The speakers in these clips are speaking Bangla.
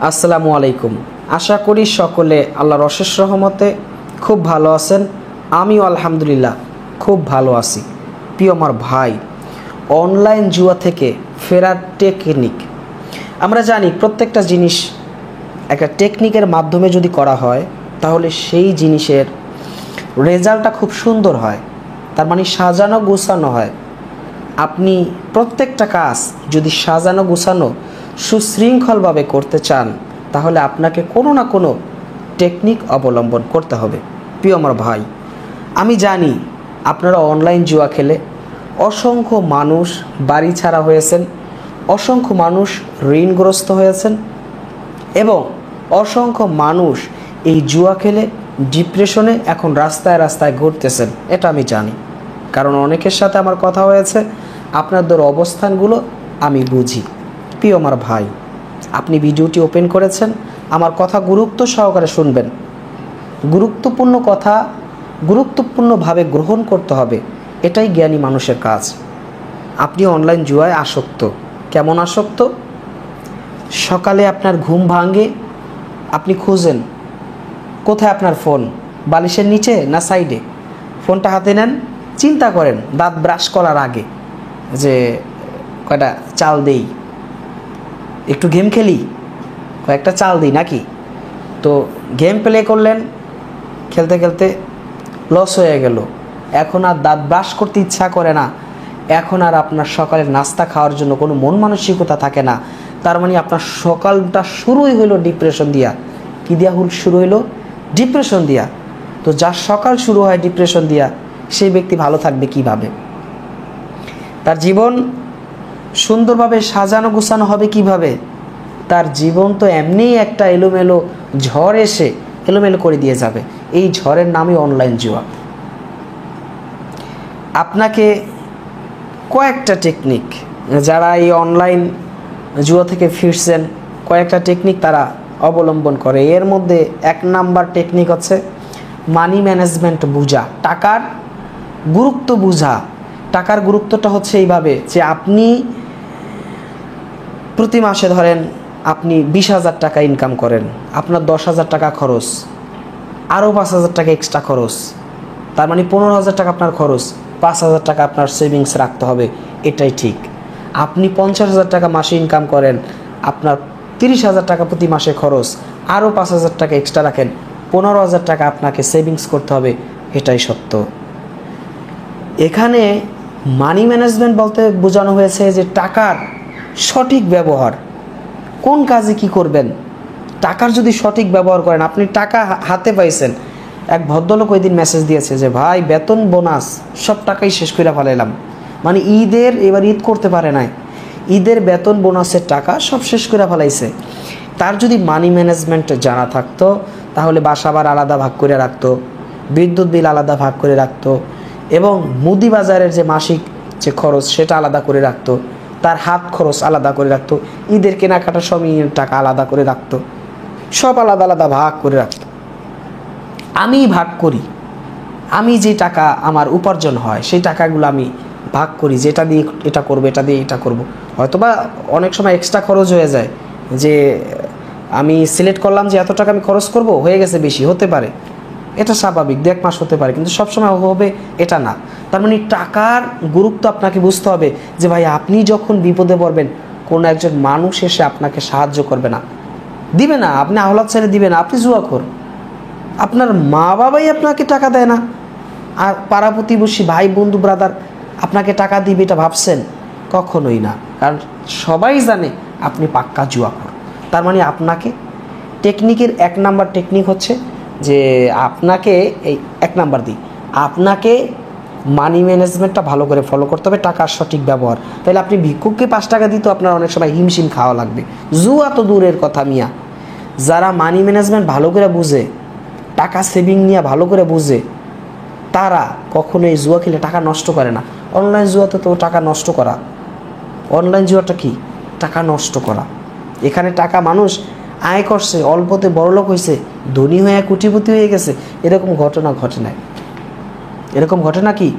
আসসালামু আলাইকুম। আশা করি সকলে আল্লাহর অশেষ রহমতে খুব ভালো আছেন। আমিও আলহামদুলিল্লাহ খুব ভালো আছি। প্রিয় আমার ভাই, অনলাইন জুয়া থেকে ফেরার টেকনিক। আমরা জানি প্রত্যেকটা জিনিস একটা টেকনিকের মাধ্যমে যদি করা হয় তাহলে সেই জিনিসের রেজাল্টটা খুব সুন্দর হয়, তার মানে সাজানো গোছানো হয়। আপনি প্রত্যেকটা কাজ যদি সাজানো গোছানো সুশৃঙ্খলভাবে করতে চান তাহলে আপনাকে কোনো না কোনো টেকনিক অবলম্বন করতে হবে। প্রিয় আমার ভাই, আমি জানি আপনারা অনলাইন জুয়া খেলে অসংখ্য মানুষ বাড়ি ছাড়া হয়েছেন, অসংখ্য মানুষ ঋণগ্রস্ত হয়েছেন এবং অসংখ্য মানুষ এই জুয়া খেলে ডিপ্রেশনে এখন রাস্তায় রাস্তায় ঘুরতেছেন। এটা আমি জানি, কারণ অনেকের সাথে আমার কথা হয়েছে, আপনাদের অবস্থানগুলো আমি বুঝি। প্রিয় আমার ভাই, আপনি ভিডিওটি ওপেন করেছেন, আমার কথা গুরুত্ব সহকারে শুনবেন। গুরুত্বপূর্ণ কথা গুরুত্বপূর্ণভাবে গ্রহণ করতে হবে, এটাই জ্ঞানী মানুষের কাজ। আপনি অনলাইন জুয়ায় আসক্ত। কেমন আসক্ত? সকালে আপনার ঘুম ভাঙে, আপনি খুঁজেন কোথায় আপনার ফোন, বালিশের নিচে না সাইডে। ফোনটা হাতে নেন, চিন্তা করেন দাঁত ব্রাশ করার আগে যে কয়টা চাল দেই, একটু গেম খেলি, কয়েকটা চাল দিই নাকি। তো গেম প্লে করলেন, খেলতে খেলতে লস হয়ে গেল। এখন আর দাঁত ব্রাশ করতে ইচ্ছা করে না, এখন আর আপনার সকালের নাস্তা খাওয়ার জন্য কোনো মন মানসিকতা থাকে না। তার মানে আপনার সকালটা শুরুই হইলো ডিপ্রেশন দিয়া। কী দিয়া শুরু হইলো? ডিপ্রেশন দিয়া। তো যার সকাল শুরু হয় ডিপ্রেশন দিয়া, সেই ব্যক্তি ভালো থাকবে কিভাবে? তার জীবন সুন্দরভাবে সাজানো গোছানো হবে কিভাবে? তার জীবন তো এমনিই একটা এলোমেলো ঝড় এসে এলোমেলো করে দিয়ে যাবে। এই ঝড়ের নামই অনলাইন জুয়া। আপনাকে কয়েকটা টেকনিক, যারা এই অনলাইন জুয়া থেকে ফিরছেন, কয়েকটা টেকনিক তারা অবলম্বন করে। এর মধ্যে 1 নাম্বার টেকনিক হচ্ছে মানি ম্যানেজমেন্ট বুঝা, টাকার গুরুত্ব বুঝা। টাকার গুরুত্বটা হচ্ছে এইভাবে যে আপনি প্রতি মাসে ধরেন আপনি 20,000 টাকা ইনকাম করেন, আপনার 10,000 টাকা খরচ, আরও 5,000 টাকা এক্সট্রা খরচ, তার মানে 15,000 টাকা আপনার খরচ, 5,000 টাকা আপনার সেভিংস রাখতে হবে। এটাই ঠিক। আপনি 50,000 টাকা মাসে ইনকাম করেন, আপনার 30,000 টাকা প্রতি মাসে খরচ, আরও 5,000 টাকা এক্সট্রা রাখেন, 15,000 টাকা আপনাকে সেভিংস করতে হবে। এটাই সত্য। এখানে মানি ম্যানেজমেন্ট বলতে বোঝানো হয়েছে যে টাকার সঠিক ব্যবহার, কোন কাজে কি করবেন। টাকার যদি সঠিক ব্যবহার করেন, আপনি টাকা হাতে পাইছেন। এক ভদ্রলোক ওই দিন মেসেজ দিয়েছে যে ভাই, বেতন বোনাস সব টাকাই শেষ করে ফেলাইলাম। মানে এবার ঈদ করতে পারে নাই, ঈদের বেতন বোনাসের টাকা সব শেষ করে ফেলাইছে। তার যদি মানি ম্যানেজমেন্ট জানা থাকতো তাহলে বাসা ভাড়া আলাদা ভাগ করে রাখতো, বিদ্যুৎ বিল আলাদা ভাগ করে রাখতো এবং মুদি বাজারের যে মাসিক যে খরচ সেটা আলাদা করে রাখতো, তার হাত খরচ আলাদা করে রাখতো, ঈদের কেনাকাটা সবই টাকা আলাদা করে রাখতো, সব আলাদা আলাদা ভাগ করে রাখতো। আমি ভাগ করি, আমি যে টাকা আমার উপার্জন হয় সেই টাকাগুলো আমি ভাগ করি, যেটা দিয়ে এটা করবো, এটা দিয়ে এটা করবো। হয়তোবা অনেক সময় এক্সট্রা খরচ হয়ে যায়, যে আমি সিলেক্ট করলাম যে এত টাকা আমি খরচ করব, হয়ে গেছে বেশি, হতে পারে, এটা স্বাভাবিক, 1 মাস হতে পারে, কিন্তু সবসময় হবে এটা না। তার মানে টাকার গুরুত্ব আপনাকে বুঝতে হবে যে ভাই, আপনি যখন বিপদে পড়বেন কোনো একজন মানুষ এসে আপনাকে সাহায্য করবে না, দিবে না, আপনি আহ্লাদ ছেড়ে দিবে না, আপনি জুয়াখোর, আপনার মা বাবাই আপনাকে টাকা দেয় না, আর পাড়া প্রতিবেশী ভাই বন্ধু ব্রাদার আপনাকে টাকা দিবে এটা ভাবছেন? কখনোই না, কারণ সবাই জানে আপনি পাক্কা জুয়াখোর। তার মানে আপনাকে টেকনিকের 1 নাম্বার টেকনিক হচ্ছে যে আপনাকে এই 1 নাম্বার দিই, আপনাকে মানি ম্যানেজমেন্টটা ভালো করে ফলো করতে হবে, টাকার সঠিক ব্যবহার। তাহলে আপনি ভিক্ষুককে 5 টাকা দিতে আপনার অনেক সময় হিমশিম খাওয়া লাগবে। জুয়া তো দূরের কথা মিয়া, যারা মানি ম্যানেজমেন্ট ভালো করে বুঝে, টাকা সেভিং নিয়ে ভালো করে বুঝে, তারা কখনো এই জুয়া খেলে টাকা নষ্ট করে না। অনলাইন জুয়াতে তো টাকা নষ্ট করা, অনলাইন জুয়াটা কি? টাকা নষ্ট করা। এখানে টাকা মানুষ আয় করছে, অল্পতে বড়লোক হয়েছে, ধনী হয়ে কোটিপতি হয়ে গেছে, এরকম ঘটনা ঘটে নাই। এরকম ঘটনা কি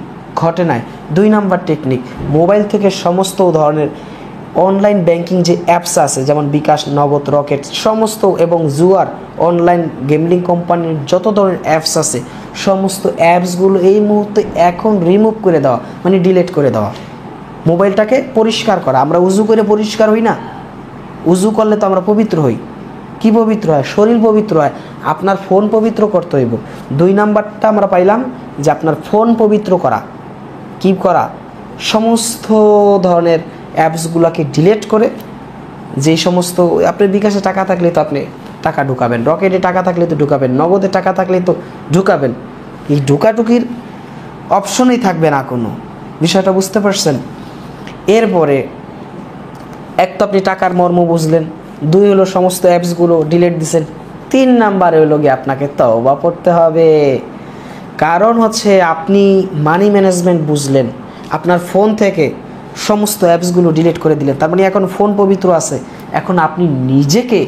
ঘটে নাই। 2 নাম্বার টেকনিক, মোবাইল থেকে সমস্ত ধরনের অনলাইন ব্যাংকিং যে অ্যাপস আছে যেমন বিকাশ, নগদ, রকেট সমস্ত এবং জুয়ার অনলাইন গেমলিং কোম্পানির যত ধরনের অ্যাপস আছে সমস্ত অ্যাপসগুলো এই মুহূর্তে এখন রিমুভ করে দেওয়া, মানে ডিলিট করে দেওয়া। মোবাইলটাকে পরিষ্কার করা। আমরা উজু করে পরিষ্কার হই না? উজু করলে তো আমরা পবিত্র হই। কি পবিত্র হয়? শরীর পবিত্র হয়। আপনার ফোন পবিত্র করতে হইব। 2 নাম্বারটা আমরা পাইলাম যে আপনার ফোন পবিত্র করা। কি করা? সমস্ত ধরনের অ্যাপসগুলোকে ডিলিট করে, যেই সমস্ত আপনার বিকাশে টাকা থাকলে তো আপনি টাকা ঢুকাবেন, রকেটে টাকা থাকলে তো ঢুকাবেন, নগদে টাকা থাকলে তো ঢুকাবেন, এই ঢুকাঢুকির অপশনই থাকবে না কোনো। বিষয়টা বুঝতে পারছেন? এরপরে এক তো আপনি টাকার মর্ম বুঝলেন, 2 হলো সমস্ত অ্যাপসগুলো ডিলিট দিছেন, 3 নাম্বারে হলো গিয়ে আপনাকে তওবা করতে হবে। কারণ হচ্ছে আপনি মানি ম্যানেজমেন্ট বুঝলেন, আপনার ফোন থেকে সমস্ত অ্যাপসগুলো ডিলিট করে দিলেন, তার মানে এখন ফোন পবিত্র আছে। এখন আপনি নিজেকে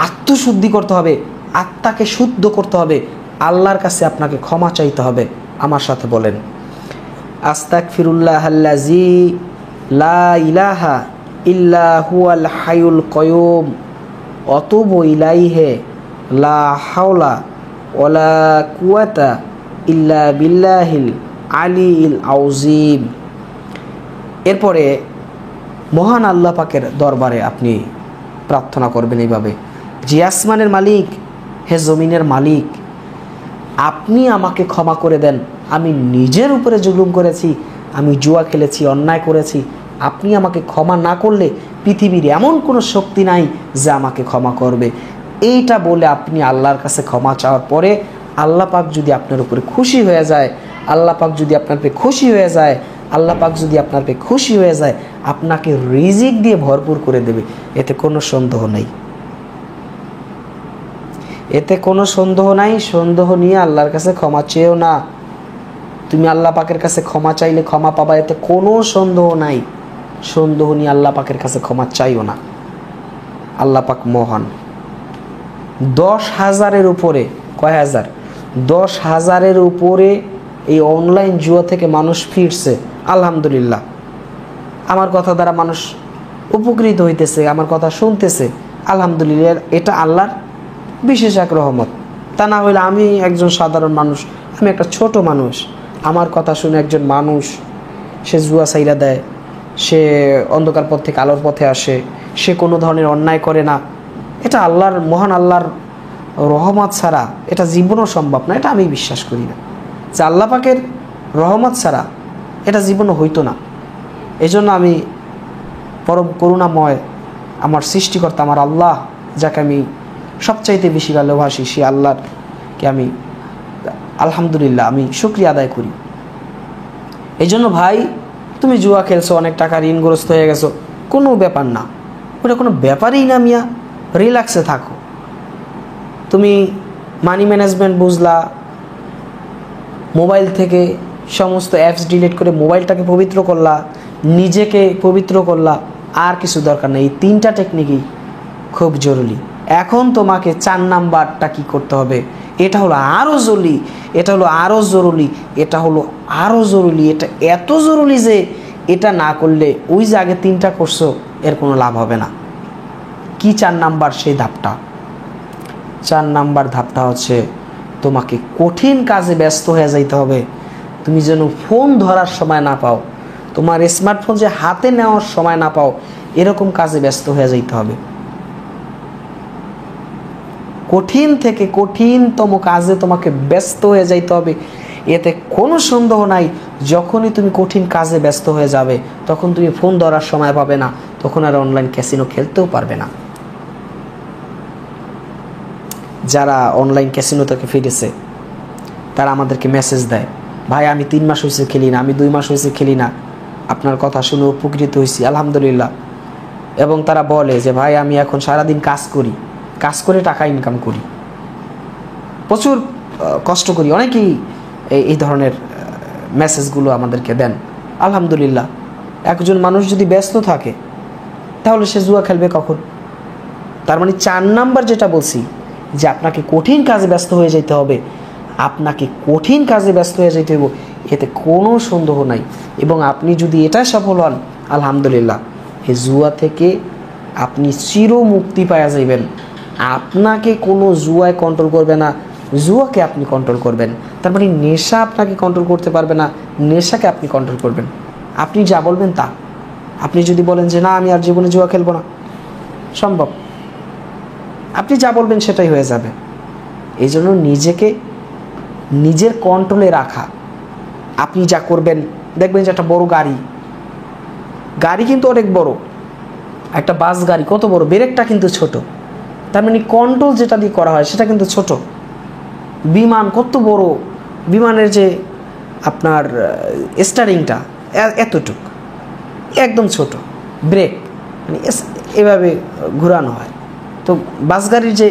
আত্মশুদ্ধি করতে হবে, আত্মাকে শুদ্ধ করতে হবে, আল্লাহর কাছে আপনাকে ক্ষমা চাইতে হবে। আমার সাথে বলেন, আস্তাগফিরুল্লাহাল্লাযী লা ইলাহা ইল্লা হুয়াল হাইয়ুল কাইয়ুম আতুবু ইলাইহি লা হাওলা ওয়ালা কুওয়াতা ইল্লা বিল্লাহিল আলিয়্যিল আযীম। এরপরে মহান আল্লাহ পাকের দরবারে আপনি প্রার্থনা করবেন এইভাবে, যে আসমানের মালিক, হে জমিনের মালিক, আপনি আমাকে ক্ষমা করে দেন। আমি নিজের উপরে জুলুম করেছি, আমি জুয়া খেলেছি, অন্যায় করেছি। আপনি আমাকে ক্ষমা না করলে পৃথিবীর এমন কোনো শক্তি নাই যে আমাকে ক্ষমা করবে। এইটা বলে আপনি আল্লাহর কাছে ক্ষমা চাওয়ার পরে আল্লাহ পাক যদি আপনার উপরে খুশি হয়ে যায়, আল্লাহ পাক যদি আপনার পেয়ে খুশি হয়ে যায়, আল্লাহ পাক যদি আপনার পেয়ে খুশি হয়ে যায়, আপনাকে রিজিক দিয়ে ভরপুর করে দেবে। এতে কোনো সন্দেহ নেই, এতে কোনো সন্দেহ নাই। সন্দেহ নিয়ে আল্লাহর কাছে ক্ষমা চেয়েও না। তুমি আল্লাহ পাকের কাছে ক্ষমা চাইলে ক্ষমা পাবা, এতে কোনো সন্দেহ নাই। সন্দেহ নিয়ে আল্লাহ পাকের কাছে ক্ষমা চাইও না। আল্লাহ পাক মহান। 10,000-এর উপরে, কয় হাজার? 10,000-এর উপরে এই অনলাইন জুয়া থেকে মানুষ ফিরছে, আলহামদুলিল্লাহ। আমার কথা দ্বারা মানুষ উপকৃত হইতেছে, আমার কথা শুনতেছে, আলহামদুলিল্লাহ। এটা আল্লাহর বিশেষ এক রহমত। তা না হইলে আমি একজন সাধারণ মানুষ, আমি একটা ছোট মানুষ, আমার কথা শুনে একজন মানুষ সে জুয়া ছাইরা দেয়, সে অন্ধকার পথ থেকে আলোর পথে আসে, সে কোনো ধরনের অন্যায় করে না। এটা আল্লাহর, মহান আল্লাহর রহমত ছাড়া এটা জীবনও সম্ভব না। এটা আমি বিশ্বাস করি না যে আল্লাহ পাকের রহমত ছাড়া এটা জীবনও হইতো না। এই জন্য আমি পরম করুণাময় আমার সৃষ্টিকর্তা, আমার আল্লাহ, যাকে আমি সবচাইতে বেশি ভালোবাসি, সে আল্লাহকে আমি আলহামদুলিল্লাহ আমি শুকরিয়া আদায় করি। এই জন্য ভাই, তুমি জুয়া খেলছো, অনেক টাকা ঋণগ্রস্ত হয়ে গেছো, কোনো ব্যাপার না, ওটা কোনো ব্যাপারই না মিয়া। রিল্যাক্সে থাকো। তুমি মানি ম্যানেজমেন্ট বুঝলা, মোবাইল থেকে সমস্ত অ্যাপস ডিলিট করে মোবাইলটাকে পবিত্র করলা, নিজেকে পবিত্র করলা, আর কিছু দরকার নেই। এই 3টা টেকনিকই খুব জরুরি। এখন তোমাকে 4 নাম্বারটা কি করতে হবে? এটা হলো আরও জরুরি, এটা হলো আরও জরুরি, এটা হলো আরও জরুরি, এটা এত জরুরি যে এটা না করলে ওই যে আগে 3টা করছো এর কোনো লাভ হবে না। কি 4 নাম্বার সেই ধাপটা? 4 নাম্বার ধাপটা হচ্ছে তোমাকে কঠিন কাজে ব্যস্ত হয়ে যাইতে হবে। তুমি যেন ফোন ধরার সময় না পাও, তোমার স্মার্টফোন যে হাতে নেওয়ার সময় না পাও, এরকম কাজে ব্যস্ত হয়ে যাইতে হবে। কঠিন থেকে কঠিনতম কাজে তোমাকে ব্যস্ত হয়ে যাইতে হবে। এতে কোনো সন্দেহ নাই, যখনই তুমি কঠিন কাজে ব্যস্ত হয়ে যাবে তখন তুমি ফোন ধরার সময় পাবে না, তখন আর অনলাইন ক্যাসিনো খেলতেও পারবে না। যারা অনলাইন ক্যাসিনো থেকে ফিরেছে তারা আমাদেরকে মেসেজ দেয়, ভাই আমি 3 মাস হয়েছে খেলি না, আমি 2 মাস হয়েছে খেলি না, আপনার কথা শুনে উপকৃত হয়েছি, আলহামদুলিল্লাহ। এবং তারা বলে যে ভাই আমি এখন সারাদিন কাজ করি, কাজ করে টাকা ইনকাম করি, প্রচুর কষ্ট করি। অনেকেই এই ধরনের মেসেজগুলো আমাদেরকে দেন, আলহামদুলিল্লাহ। একজন মানুষ যদি ব্যস্ত থাকে তাহলে সে জুয়া খেলবে কখন? তার মানে 4 নাম্বার যেটা বলছি যে আপনাকে কঠিন কাজে ব্যস্ত হয়ে যেতে হবে, আপনাকে কঠিন কাজে ব্যস্ত হয়ে যেতে হবে, এতে কোনো সন্দেহ নাই। এবং আপনি যদি এটা সফল হন, আলহামদুলিল্লাহ, এই জুয়া থেকে আপনি চির মুক্তি পাওয়া যাইবেন। আপনাকে কোনো জুয়ায় কন্ট্রোল করবে না, জুয়াকে আপনি কন্ট্রোল করবেন। তার মানে নেশা আপনাকে কন্ট্রোল করতে পারবে না, নেশাকে আপনি কন্ট্রোল করবেন। আপনি যা বলবেন তা। আপনি যদি বলেন যে না আমি আর জীবনে জুয়া খেলবো না, সম্ভব। আপনি যা বলবেন সেটাই হয়ে যাবে। এই জন্য নিজেকে নিজের কন্ট্রোলে রাখা। আপনি যা করবেন, দেখবেন যে একটা বড় গাড়ি কিন্তু অনেক বড়, একটা বাস গাড়ি কত বড়, ব্রেকটা কিন্তু ছোট। তার মানে কন্ট্রোল যেটা দিয়ে করা হয় সেটা কিন্তু ছোট। বিমান কত বড়, বিমানের যে আপনার স্টারিংটা এতটুক, একদম ছোট, ব্রেক মানে এভাবে ঘোরানো হয়। তো বাস গাড়ির যে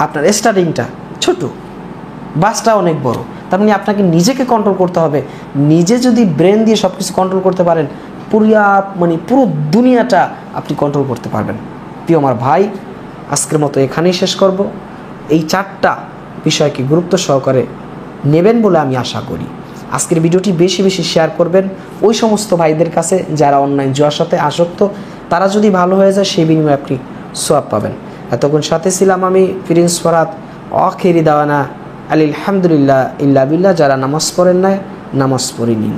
আপনার স্টারিংটা ছোট, বাসটা অনেক বড়। তার মানে আপনাকে নিজেকে কন্ট্রোল করতে হবে। নিজে যদি ব্রেন দিয়ে সব কিছু কন্ট্রোল করতে পারেন, পুরো দুনিয়াটা আপনি কন্ট্রোল করতে পারবেন। প্রিয় আমার ভাই, আজকের মতো এখানেই শেষ করব। এই 4টা বিষয়কে গুরুত্ব সহকারে নেবেন বলে আমি আশা করি। আজকের ভিডিওটি বেশি বেশি শেয়ার করবেন ওই সমস্ত ভাইদের কাছে যারা অনলাইন জুয়ার সাথে আসক্ত। তারা যদি ভালো হয়ে যায় সেই বিনিময়ে আপনি সোয়াব পাবেন। এতক্ষণ সাথে ছিলাম আমি প্রিন্স ফরহাদ। আখিরি দাওয়ানা আলহামদুলিল্লাহ ইল্লা বিল্লাহ। যারা নামাজ পড়েন না, নামাজ পড়ে নিন।